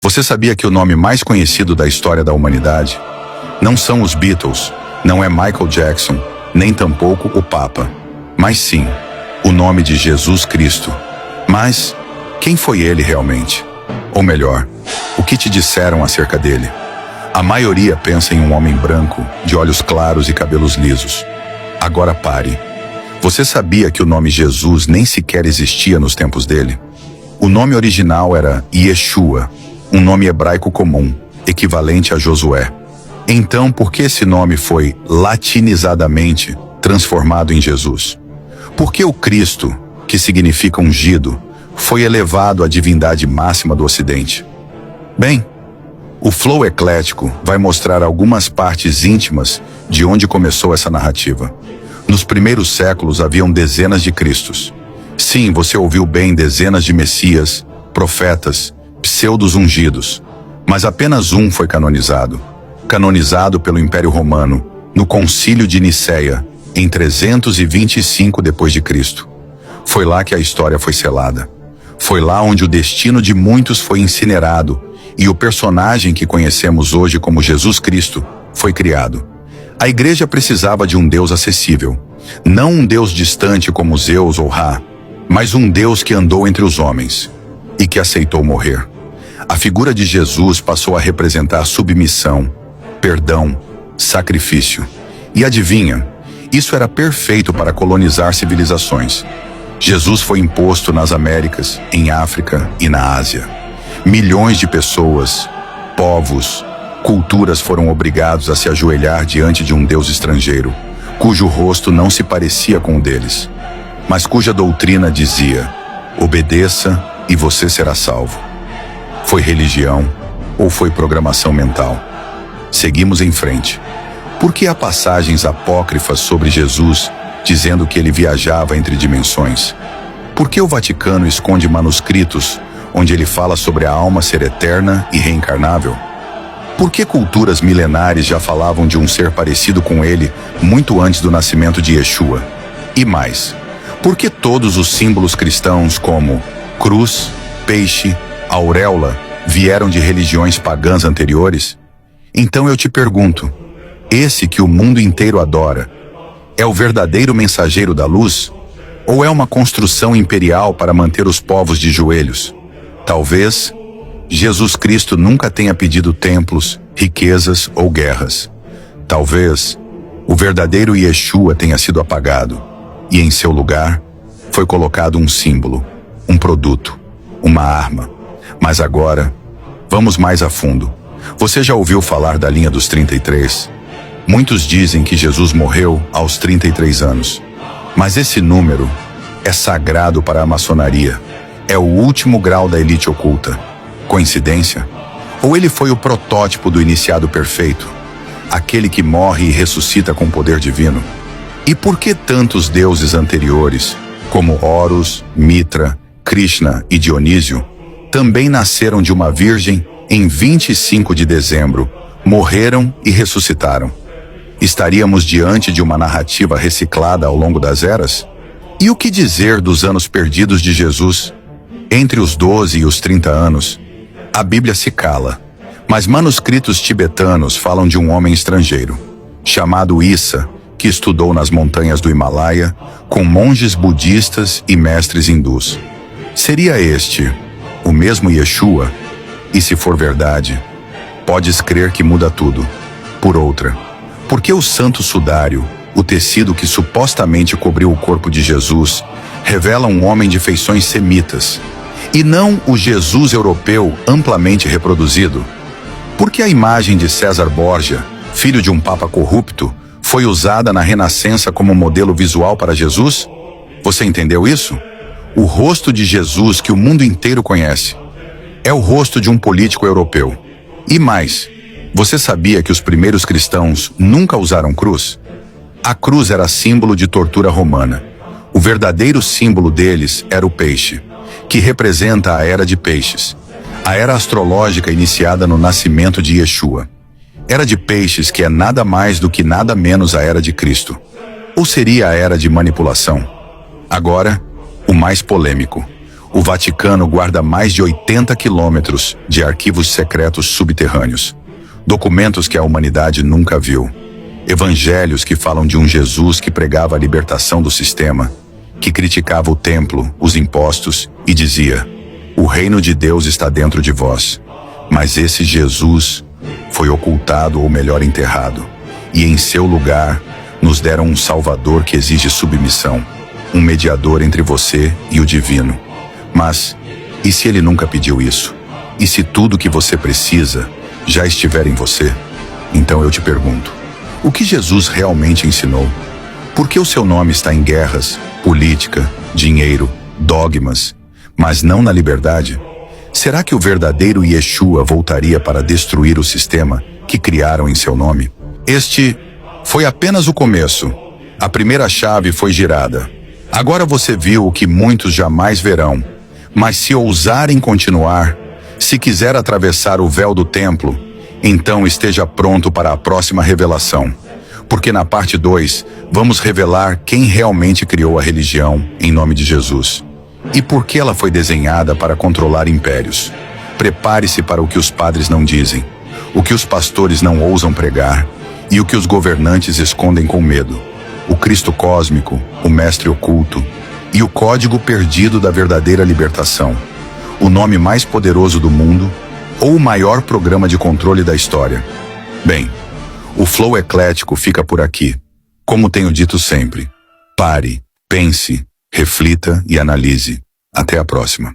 Você sabia que o nome mais conhecido da história da humanidade não são os Beatles, não é Michael Jackson, nem tampouco o Papa, mas sim o nome de Jesus Cristo. Mas quem foi ele realmente? Ou melhor, o que te disseram acerca dele? A maioria pensa em um homem branco, de olhos claros e cabelos lisos. Agora pare. Você sabia que o nome Jesus nem sequer existia nos tempos dele? O nome original era Yeshua, um nome hebraico comum, equivalente a Josué. Então, por que esse nome foi latinizadamente transformado em Jesus? Por que o Cristo, que significa ungido, foi elevado à divindade máxima do Ocidente? Bem, o Flow Eclético vai mostrar algumas partes íntimas de onde começou essa narrativa. Nos primeiros séculos haviam dezenas de Cristos. Sim, você ouviu bem, dezenas de Messias, profetas, pseudos ungidos. Mas apenas um foi canonizado pelo Império Romano, no Concílio de Nicéia, em 325 d.C. Foi lá que a história foi selada. Foi lá onde o destino de muitos foi incinerado e o personagem que conhecemos hoje como Jesus Cristo foi criado. A igreja precisava de um Deus acessível, não um Deus distante como Zeus ou Ra, mas um Deus que andou entre os homens e que aceitou morrer. A figura de Jesus passou a representar submissão, perdão, sacrifício. E adivinha, isso era perfeito para colonizar civilizações. Jesus foi imposto nas Américas, em África e na Ásia. Milhões de pessoas, povos, culturas foram obrigados a se ajoelhar diante de um Deus estrangeiro, cujo rosto não se parecia com o deles, mas cuja doutrina dizia: obedeça e você será salvo. Foi religião ou foi programação mental? Seguimos em frente. Por que há passagens apócrifas sobre Jesus dizendo que ele viajava entre dimensões? Por que o Vaticano esconde manuscritos onde ele fala sobre a alma ser eterna e reencarnável? Por que culturas milenares já falavam de um ser parecido com ele muito antes do nascimento de Yeshua? E mais, por que todos os símbolos cristãos como cruz, peixe, auréola vieram de religiões pagãs anteriores? Então eu te pergunto, esse que o mundo inteiro adora, é o verdadeiro mensageiro da luz? Ou é uma construção imperial para manter os povos de joelhos? Talvez Jesus Cristo nunca tenha pedido templos, riquezas ou guerras. Talvez o verdadeiro Yeshua tenha sido apagado e em seu lugar foi colocado um símbolo, um produto, uma arma. Mas agora, vamos mais a fundo. Você já ouviu falar da linha dos 33? Muitos dizem que Jesus morreu aos 33 anos. Mas esse número é sagrado para a maçonaria. É o último grau da elite oculta. Coincidência? Ou ele foi o protótipo do iniciado perfeito? Aquele que morre e ressuscita com poder divino? E por que tantos deuses anteriores, como Horus, Mitra, Krishna e Dionísio, também nasceram de uma virgem em 25 de dezembro, morreram e ressuscitaram? Estaríamos diante de uma narrativa reciclada ao longo das eras? E o que dizer dos anos perdidos de Jesus? Entre os 12 e os 30 anos, a Bíblia se cala, mas manuscritos tibetanos falam de um homem estrangeiro, chamado Issa, que estudou nas montanhas do Himalaia com monges budistas e mestres hindus. Seria este o mesmo Yeshua? E se for verdade, podes crer que muda tudo. Por outra, por que o santo sudário, o tecido que supostamente cobriu o corpo de Jesus, revela um homem de feições semitas, e não o Jesus europeu amplamente reproduzido? Por que a imagem de César Borgia, filho de um papa corrupto, foi usada na Renascença como modelo visual para Jesus? Você entendeu isso? O rosto de Jesus que o mundo inteiro conhece é o rosto de um político europeu. E mais, você sabia que os primeiros cristãos nunca usaram cruz? A cruz era símbolo de tortura romana. O verdadeiro símbolo deles era o peixe, que representa a era de peixes, a era astrológica iniciada no nascimento de Yeshua. Era de peixes que é nada mais do que nada menos a era de Cristo. Ou seria a era de manipulação? Agora, o mais polêmico. O Vaticano guarda mais de 80 quilômetros de arquivos secretos subterrâneos. Documentos que a humanidade nunca viu. Evangelhos que falam de um Jesus que pregava a libertação do sistema, que criticava o templo, os impostos e dizia: o reino de Deus está dentro de vós. Mas esse Jesus foi ocultado, ou melhor, enterrado. E em seu lugar nos deram um Salvador que exige submissão, um mediador entre você e o divino. Mas, e se ele nunca pediu isso? E se tudo que você precisa já estiver em você? Então eu te pergunto, o que Jesus realmente ensinou? Por que o seu nome está em guerras, política, dinheiro, dogmas, mas não na liberdade? Será que o verdadeiro Yeshua voltaria para destruir o sistema que criaram em seu nome? Este foi apenas o começo. A primeira chave foi girada. Agora você viu o que muitos jamais verão. Mas se ousarem continuar, se quiser atravessar o véu do templo, então esteja pronto para a próxima revelação. Porque na parte 2, vamos revelar quem realmente criou a religião em nome de Jesus. E por que ela foi desenhada para controlar impérios. Prepare-se para o que os padres não dizem, o que os pastores não ousam pregar e o que os governantes escondem com medo. O Cristo cósmico, o mestre oculto e o código perdido da verdadeira libertação. O nome mais poderoso do mundo ou o maior programa de controle da história. Bem, o flow eclético fica por aqui. Como tenho dito sempre, pare, pense, reflita e analise. Até a próxima.